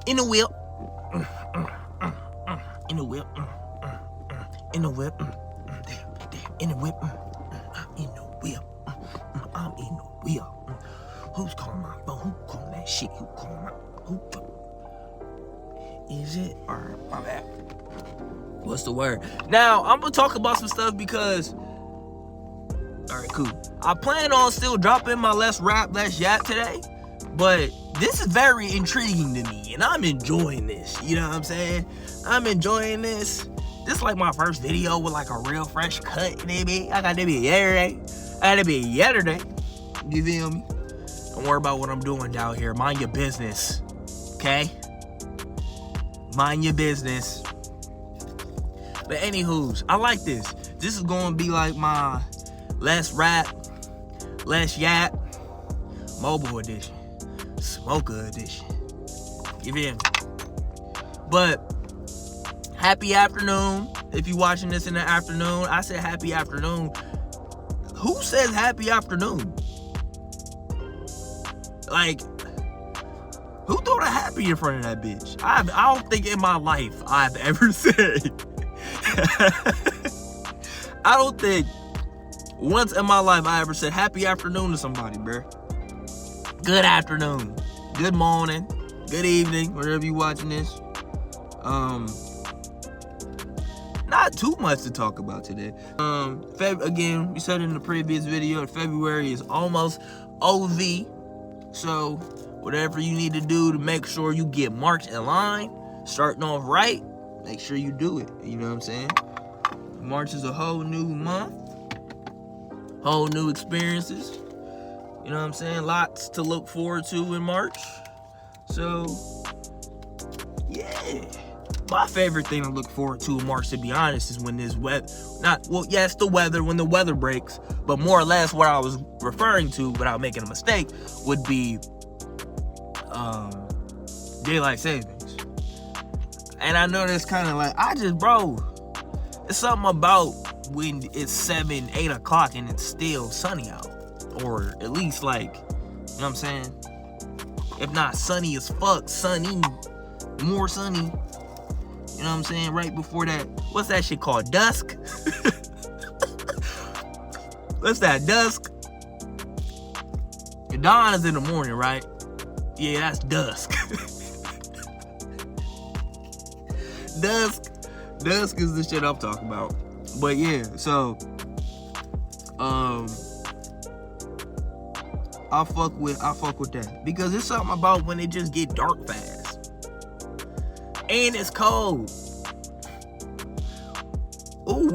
In the whip. In the whip. In the whip. In the whip. I'm in the whip. I'm in the whip. Who's calling my phone? Who calling that shit? Who calling my... Who... Is it? Alright, my bad. What's the word? Now, I'm gonna talk about some stuff because... Alright, cool. I plan on still dropping my Let's Rap, Let's Yap today. But this is very intriguing to me. And I'm enjoying this. You know what I'm saying? I'm enjoying this. This is like my first video with like a real fresh cut, baby. I got that bit yesterday. I got that bit yesterday. You feel me? Don't worry about what I'm doing down here. Mind your business. Okay? Mind your business. But anywho's, I like this. This is going to be like my Let's Rap, Let's Yap, Mobile Edition, Smoker Edition. You feel me? But happy afternoon. If you're watching this in the afternoon, I said happy afternoon. Who says happy afternoon? Like, who threw a happy in front of that bitch? I don't think in my life I've ever said. I don't think once in my life I ever said happy afternoon to somebody, bro. Good afternoon, good morning, good evening, wherever you watching this. Not too much to talk about today. Again, we said in the previous video, February is almost OV. So whatever you need to do to make sure you get March in line, starting off right, make sure you do it. You know what I'm saying? March is a whole new month, whole new experiences. You know what I'm saying? Lots to look forward to in March. So, yeah. My favorite thing to look forward to in March, to be honest, is when this weather, yes, the weather, when the weather breaks, but more or less what I was referring to, without making a mistake, would be daylight savings. And I know that's kind of like, it's something about when it's 7, 8 o'clock and it's still sunny out. Or at least like, you know what I'm saying? If not sunny as fuck, sunny, more sunny. You know what I'm saying? Right before that, what's that shit called? Dusk? What's that? Dusk? The dawn is in the morning, right? Yeah, that's dusk. Dusk is the shit I'm talking about. But yeah, so I fuck with that. Because it's something about when it just get dark fast. And it's cold. Ooh,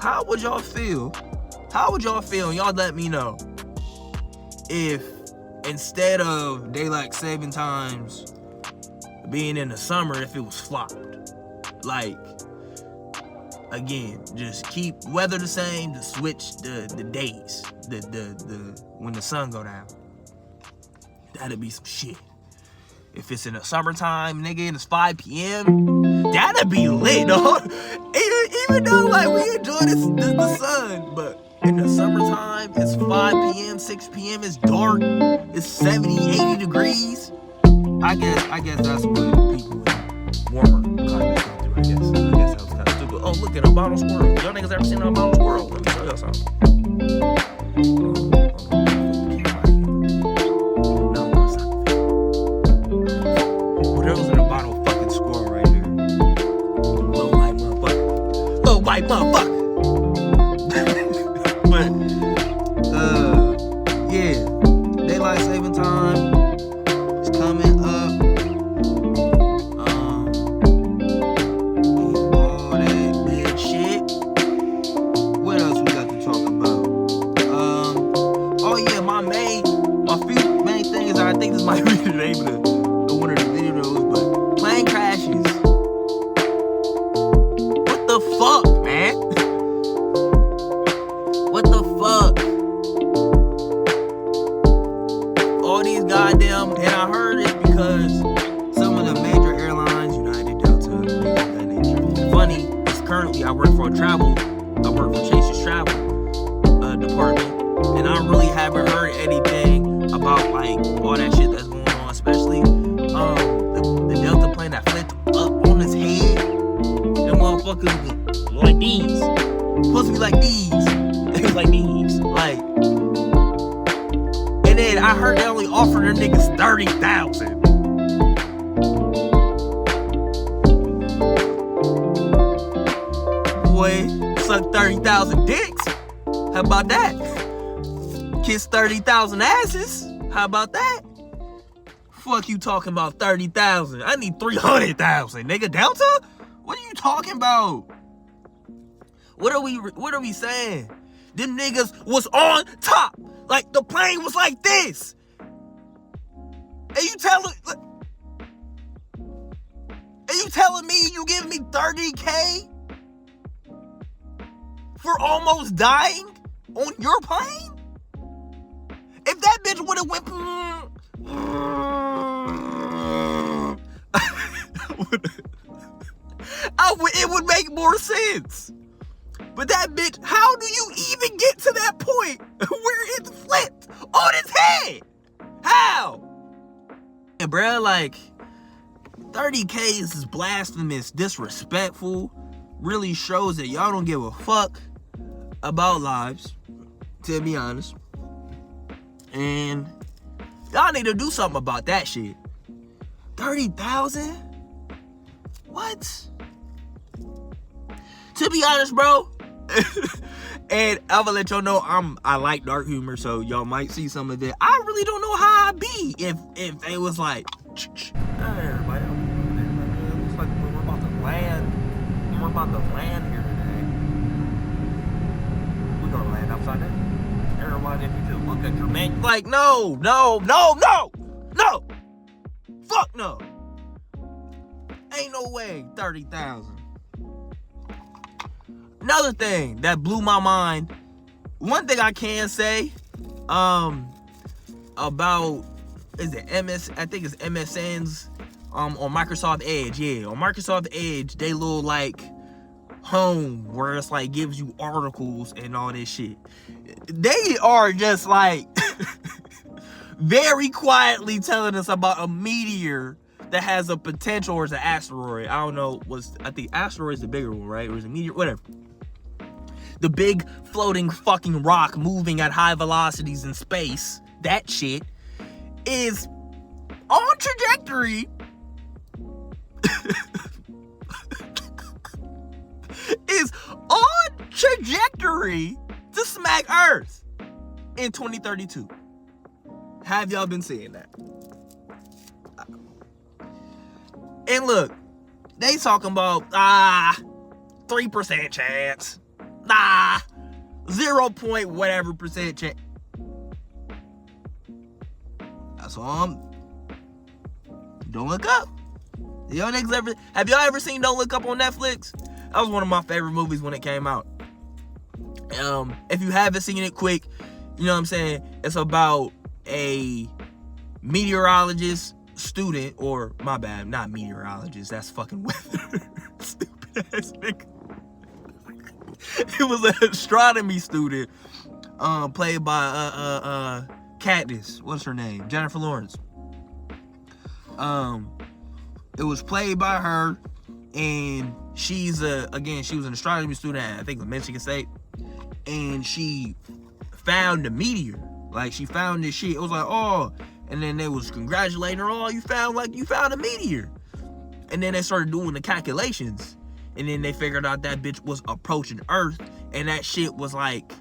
how would y'all feel? How would y'all feel? Y'all let me know. If instead of daylight saving times being in the summer, if it was flopped. Like, again, just keep weather the same, to switch the days. The when the sun go down. That'd be some shit. If it's in the summertime, nigga, and it's 5 p.m., that'd be lit, dog. Even though, like, we enjoy the sun, but in the summertime, it's 5 p.m., 6 p.m., it's dark, it's 70, 80 degrees. I guess that's what people in warmer climates go through, I guess that was kind of stupid. Oh, look at a bottle squirrel. Y'all niggas ever seen a bottle squirrel? Let me show y'all something. White motherfucker. But yeah, daylight saving time is coming up. All that bad shit. What else we got to talk about? Oh yeah, my few main things. I think this might be the name of the one of the videos, but plane crashes. What the fuck, man? What the fuck? All these goddamn, and I heard it because some of the major airlines, United, Delta, things of that nature. Funny, it's currently I work for Chase's travel department, and I really haven't heard anything about like all that shit that's going on, especially because it was like these. Supposed to be like these. It was like these. Like, and then I heard they only offered their niggas 30,000. Boy, suck 30,000 dicks. How about that? Kiss 30,000 asses. How about that? Fuck you talking about 30,000. I need 300,000, nigga. Delta? What are you talking about? What are we saying? Them niggas was on top. Like the plane was like this. And you telling me you giving me 30K for almost dying on your plane? If that bitch would have went it would make more sense. But that bitch, how do you even get to that point where it's flipped on its head? How? Yeah, bruh, like 30K is blasphemous, disrespectful, really shows that y'all don't give a fuck about lives, to be honest. And y'all need to do something about that shit. 30,000? What? To be honest, bro, and I'm gonna let y'all know I like dark humor, so y'all might see some of it. I really don't know how I'd be if it was like, hey, everybody, looks like we're about to land. We're about to land here today. We're gonna land upside down. Everybody, if you just look at your man, like, no. Fuck no. Ain't no way, 30,000. Another thing that blew my mind, one thing I can say, about, is it I think it's MSN's, on Microsoft Edge, yeah. On Microsoft Edge, they little, like, home where it's, like, gives you articles and all this shit. They are just, like, very quietly telling us about a meteor that has a potential, or is an asteroid. I don't know, I think asteroid is the bigger one, right? Or is it meteor? Whatever. The big floating fucking rock moving at high velocities in space, that shit, is on trajectory to smack Earth in 2032. Have y'all been seeing that? And look, they talking about 3% chance. 0 point whatever percent chance. That's all Don't Look Up. Have y'all ever seen Don't Look Up on Netflix? That was one of my favorite movies when it came out. If you haven't seen it, quick, you know what I'm saying? It's about a meteorologist student, or my bad, not meteorologist, that's fucking weather. Stupid ass nigga. It was an astronomy student, played by Katniss. What's her name? Jennifer Lawrence. It was played by her, and she was an astronomy student at, I think, Michigan State, and she found a meteor. Like, she found this shit. It was like, oh, and then they was congratulating her. Oh, you found a meteor. And then they started doing the calculations, and then they figured out that bitch was approaching Earth, and that shit was like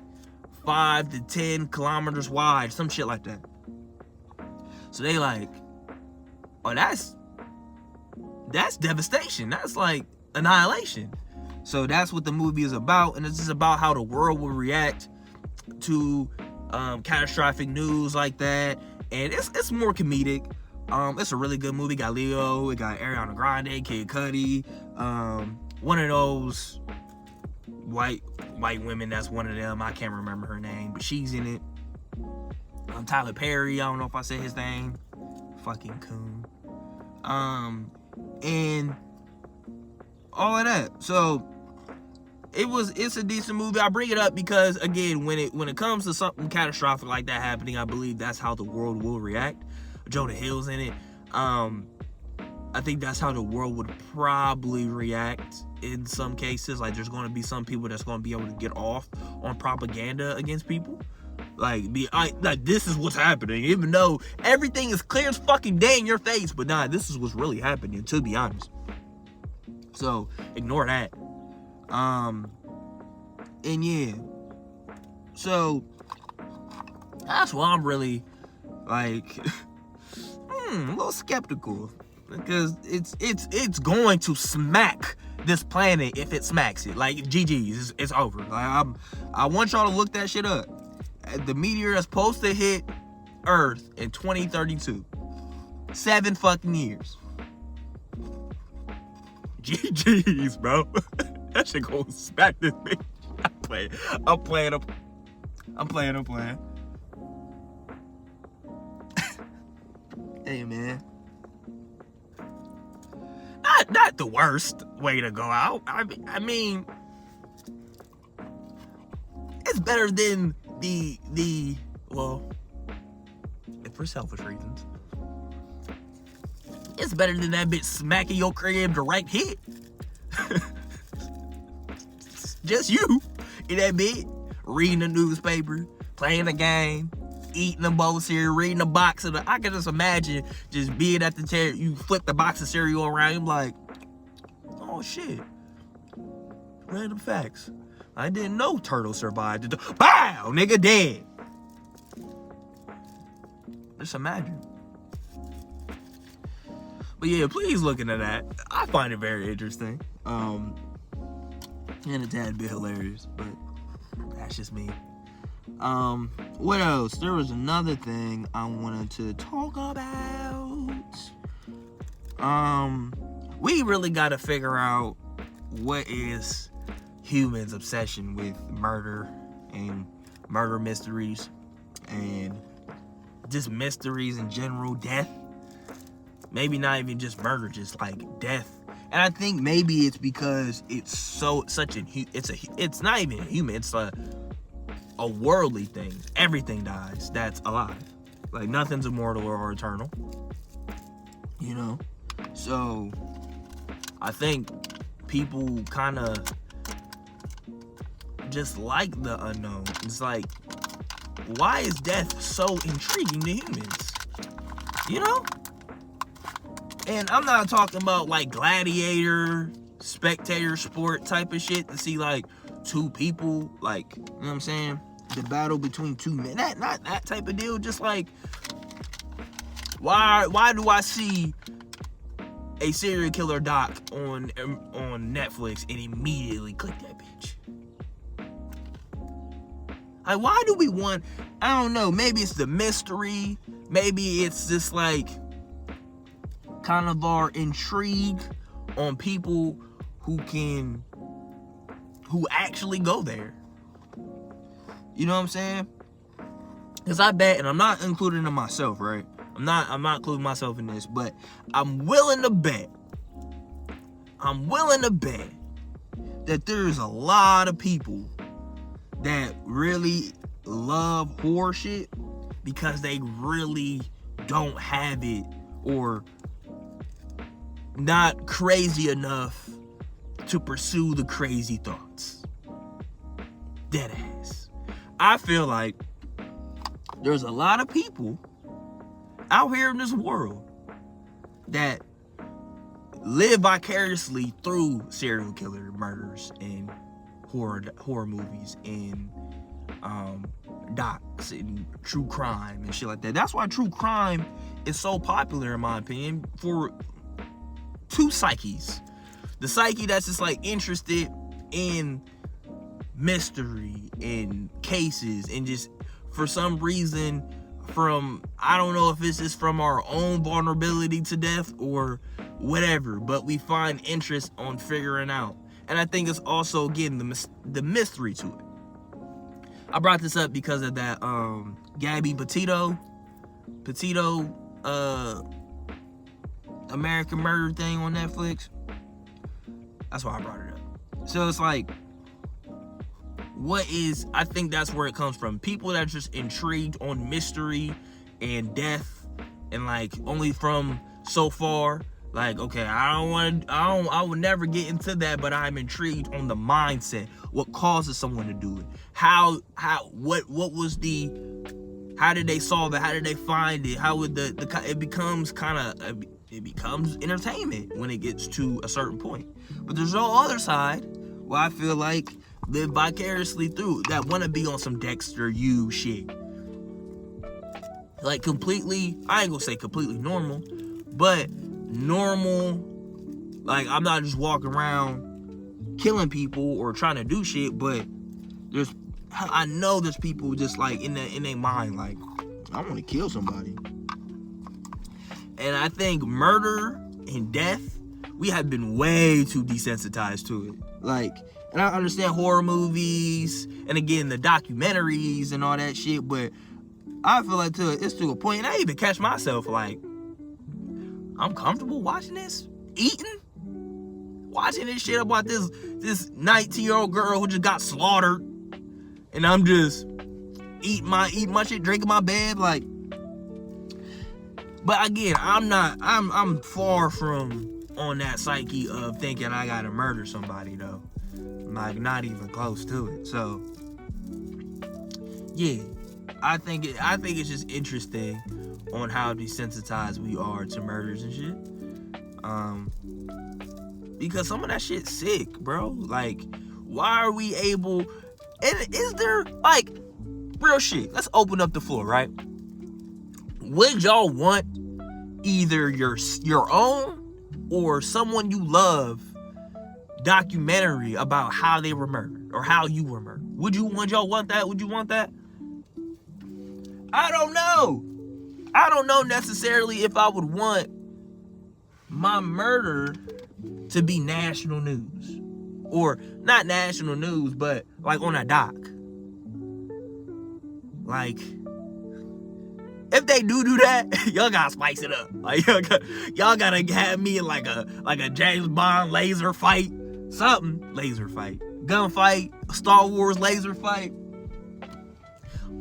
5 to 10 kilometers wide, some shit like that. So they like, oh, that's devastation. That's like annihilation. So that's what the movie is about, and it's just about how the world will react to catastrophic news like that. And it's more comedic. It's a really good movie. It got Leo, it got Ariana Grande, Kid Cudi, one of those white women that's one of them. I can't remember her name, but she's in it. Tyler Perry, I don't know if I said his name. Fucking coon. And all of that. So it's a decent movie. I bring it up because, again, when it comes to something catastrophic like that happening, I believe that's how the world will react. Jonah Hill's in it. I think that's how the world would probably react in some cases. Like, there's going to be some people that's going to be able to get off on propaganda against people. Like, this is what's happening, even though everything is clear as fucking day in your face. But nah, this is what's really happening, to be honest. So ignore that. And yeah, so that's why I'm really like a little skeptical, because it's going to smack this planet if it smacks it. Like, GG's, it's over. Like, I want y'all to look that shit up. The meteor is supposed to hit Earth in 2032. 7 fucking years. GG's, bro. That shit gonna smack this bitch. I'm playing. Hey, man. Not the worst way to go out. I mean, it's better than well, for selfish reasons, it's better than that bitch smacking your crib direct hit. Just you in that bed, reading the newspaper, playing a game, eating a bowl of cereal, reading a box of I can just imagine just being at the chair. You flip the box of cereal around, you're like, oh shit, random facts. I didn't know turtles survived. Bow, nigga, dead. Just imagine. But yeah, please look into that. I find it very interesting. And a tad bit hilarious, but that's just me. What else? There was another thing I wanted to talk about. We really got to figure out what is humans' obsession with murder and murder mysteries and just mysteries in general, death. Maybe not even just murder, just like death. And I think maybe it's because it's it's not even human, it's a worldly thing. Everything dies that's alive. Like, nothing's immortal or eternal. You know? So I think people kind of just like the unknown. It's like, why is death so intriguing to humans? You know? And I'm not talking about like gladiator, spectator sport type of shit to see like two people, like, you know what I'm saying? The battle between two men. Not that type of deal. Just like, why do I see a serial killer doc on Netflix and immediately click that bitch? Like, why do we want, I don't know, maybe it's the mystery, maybe it's just like kind of our intrigue on people who actually go there. You know what I'm saying? Because I bet, and I'm not including myself, right? I'm not including myself in this, but I'm willing to bet that there's a lot of people that really love horror shit because they really don't have it, or not crazy enough to pursue the crazy thoughts. Deadass. I feel like there's a lot of people out here in this world that live vicariously through serial killer murders and horror movies and docs and true crime and shit like that. That's why true crime is so popular, in my opinion, for two psyches. The psyche that's just like interested in mystery and cases, and just for some reason, from, I don't know if it's just from our own vulnerability to death or whatever, but we find interest on figuring out. And I think it's also, again, the mystery to it. I brought this up because of that Gabby Petito American Murder thing on Netflix. That's why I brought it up. So it's like, I think that's where it comes from. People that are just intrigued on mystery and death, and like only from so far, Like, okay, I would never get into that, but I'm intrigued on the mindset. What causes someone to do it? What was the, how did they solve it? How did they find it? How would it becomes entertainment when it gets to a certain point. But there's no other side where I feel like live vicariously through that want to be on some Dexter U shit. Like completely, I ain't gonna say completely normal, but normal. Like I'm not just walking around killing people or trying to do shit, but I know there's people just like in their mind like, I want to kill somebody. And I think murder and death, we have been way too desensitized to it. Like, and I understand horror movies and again the documentaries and all that shit, but I feel like it's to a point, and I even catch myself like, I'm comfortable watching this, watching this shit about this 19-year-old girl who just got slaughtered, and I'm just eating my shit, drinking my bed, like. But again, I'm far from on that psyche of thinking I gotta murder somebody though. Like not even close to it. So yeah, I think it's just interesting on how desensitized we are to murders and shit. Because some of that shit's sick, bro. Like, why are we able? And is there like real shit? Let's open up the floor, right? Would y'all want either your own or someone you love documentary about how they were murdered or how you were murdered? Would y'all want that? Would you want that? I don't know. I don't know necessarily if I would want my murder to be national news. Or not national news, but like on a doc. Like, if they do that, y'all gotta spice it up. Like y'all gotta have me in like a James Bond laser fight, something laser fight, gunfight, Star Wars laser fight.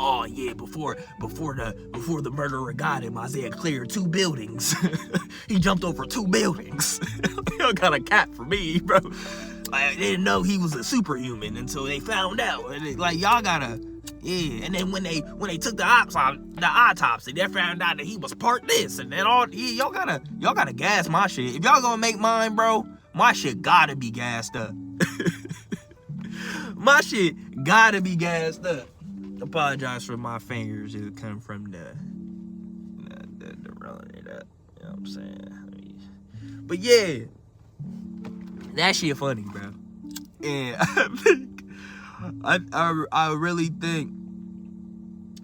Oh yeah, before the murderer got him, Isaiah cleared 2 buildings. He jumped over 2 buildings. Y'all got a cap for me, bro. Like, they didn't know he was a superhuman until they found out. And like y'all gotta. Yeah, and then when they took the autopsy, they found out that he was part this and then all. Yeah, y'all gotta gas my shit. If y'all gonna make mine, bro, my shit gotta be gassed up. My shit gotta be gassed up. Apologize for my fingers. It come from the rolling it up. You know what I'm saying? But yeah, that shit funny, bro. And I think. I really think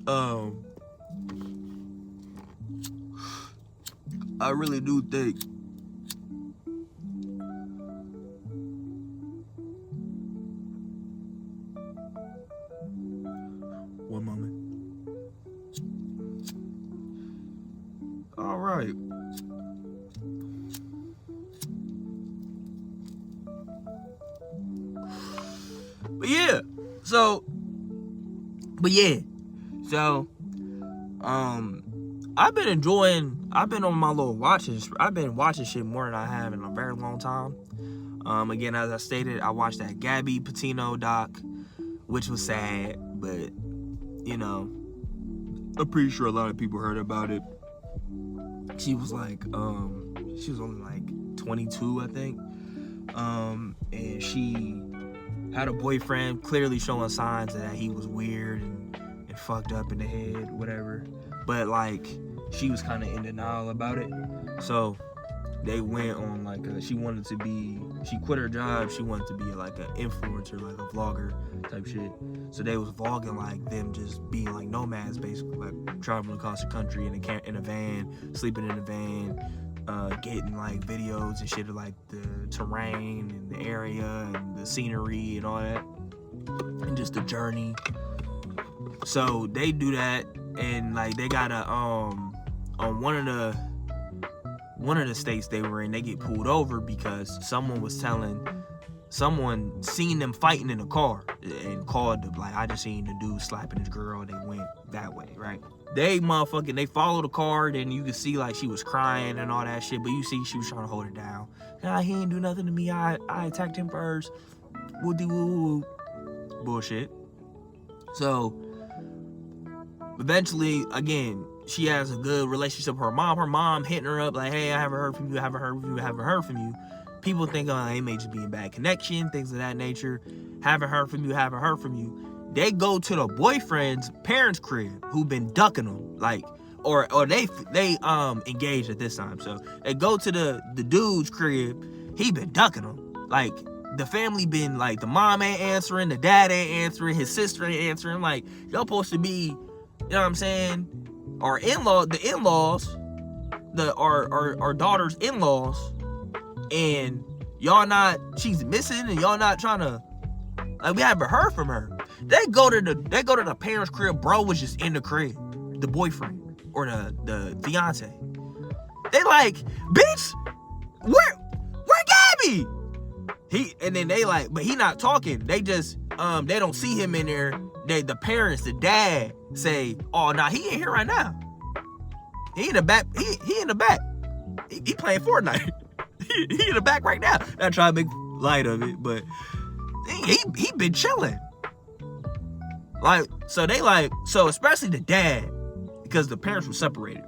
I really do think one moment. All right. I've been on my little watches. I've been watching shit more than I have in a very long time. Again, as I stated, I watched that Gabby Petito doc, which was sad, but you know, I'm pretty sure a lot of people heard about it. She was like, she was only like 22, I think. And she had a boyfriend clearly showing signs that he was weird and fucked up in the head, whatever. But like, she was kind of in denial about it. So they went on like she quit her job. She wanted to be like an influencer, like a vlogger type shit. So they was vlogging like them just being like nomads, basically, like traveling across the country in a van, sleeping in a van, getting like videos and shit of like the terrain and the area and the scenery and all that, and just the journey. So they do that, and like they got on one of the states they were in, they get pulled over because someone was telling someone seen them fighting in a car and called, like, I just seen the dude slapping his girl, and they went that way, right? They followed the car, and you could see, like, she was crying and all that shit, but you see she was trying to hold it down. Nah, he didn't do nothing to me. I attacked him first. Woo-dee-woo-woo. Bullshit. So, eventually, again, she has a good relationship with her mom. Her mom hitting her up like, hey, I haven't heard from you, haven't heard from you. People think, oh, they may just be in bad connection, things of that nature. Haven't heard from you. They go to the boyfriend's parents' crib, who been ducking them, like, or they engaged at this time. So they go to the dude's crib. He been ducking them. Like, the family been, like, the mom ain't answering, the dad ain't answering, his sister ain't answering. Like, y'all supposed to be, you know what I'm saying? Our daughter's in-laws, and y'all not, she's missing, and y'all not trying to, like, we haven't heard from her. They go to the parents' crib. Bro was just in the crib, the boyfriend or the fiance. They like, bitch, where Gabby? And then they like, but he not talking. They just they don't see him in there. The parents, the dad say, oh nah, he ain't here right now. He in the back. He in the back. He playing Fortnite. he in the back right now. I try to make light of it, but he been chilling. Like, so especially the dad, because the parents were separated.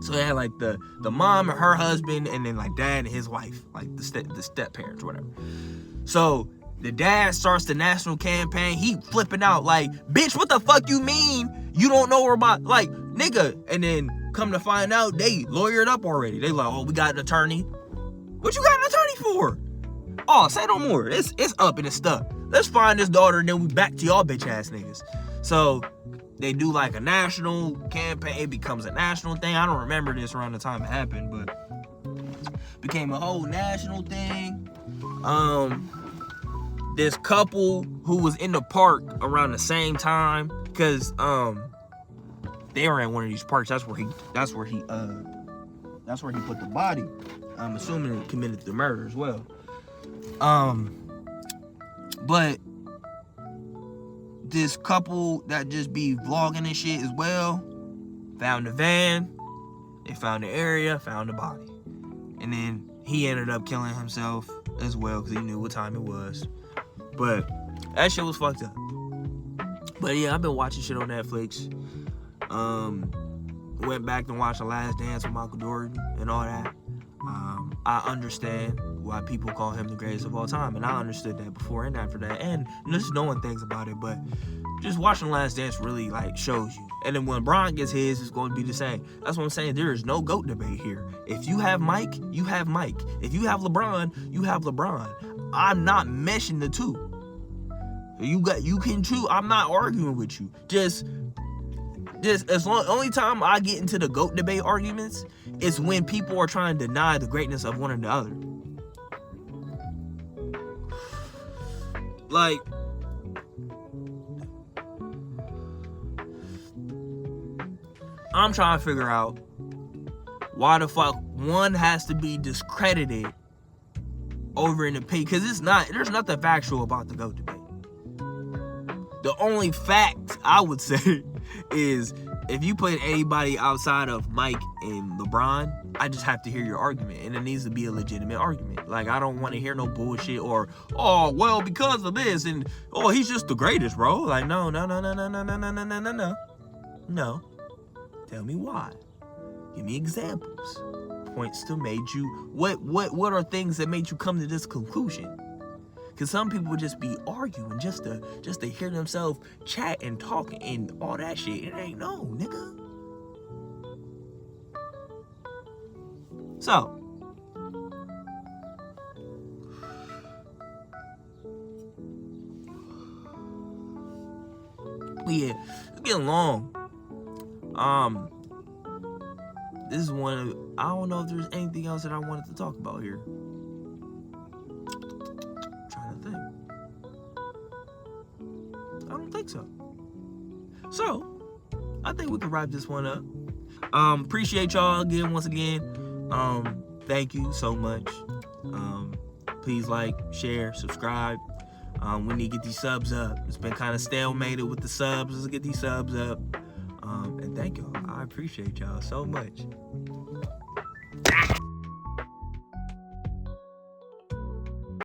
So they had like the mom and her husband, and then like dad and his wife, like the step parents or whatever. So the dad starts the national campaign. He flipping out like, bitch, what the fuck you mean? You don't know where my, like, nigga. And then come to find out, they lawyered up already. They like, oh, we got an attorney. What you got an attorney for? Oh, say no more. It's up and it's stuck. Let's find this daughter, and then we back to y'all bitch ass niggas. So they do like a national campaign. It becomes a national thing. I don't remember this around the time it happened, but it became a whole national thing. This couple who was in the park around the same time, because they were at one of these parks. That's where he put the body. I'm assuming he committed the murder as well. But this couple that just be vlogging and shit as well found the van, they found the area, found the body, and then he ended up killing himself as well because he knew what time it was. But that shit was fucked up. But yeah, I've been watching shit on Netflix. Went back and watched The Last Dance with Michael Jordan and all that. I understand why people call him the greatest of all time, and I understood that before and after that, and just knowing things about it. But just watching Last Dance really like shows you. And then when LeBron gets his, it's going to be the same. That's what I'm saying. There is no GOAT debate here. If you have Mike, you have Mike. If you have LeBron, you have LeBron. I'm not meshing the two. You can too. I'm not arguing with you. Just as long, only time I get into the GOAT debate arguments is when people are trying to deny the greatness of one or the other. Like, I'm trying to figure out why the fuck one has to be discredited over an opinion, because there's nothing factual about the GOAT debate. The only fact I would say is if you put anybody outside of Mike and LeBron, I just have to hear your argument, and it needs to be a legitimate argument. Like, I don't want to hear no bullshit or, oh, well, because of this, and, oh, he's just the greatest, bro. Like, no. Tell me why. Give me examples. Points to made you, what are things that made you come to this conclusion? Because some people would just be arguing just to hear themselves chat and talk and all that shit. It ain't no, nigga. So, yeah, it's getting long. This is one of, I don't know if there's anything else that I wanted to talk about here. I don't think so. So, I think we can wrap this one up. Appreciate y'all again, once again. Thank you so much. Please like, share, subscribe. We need to get these subs up. It's been kind of stalemated with the subs. Let's get these subs up. And thank y'all. I appreciate y'all so much.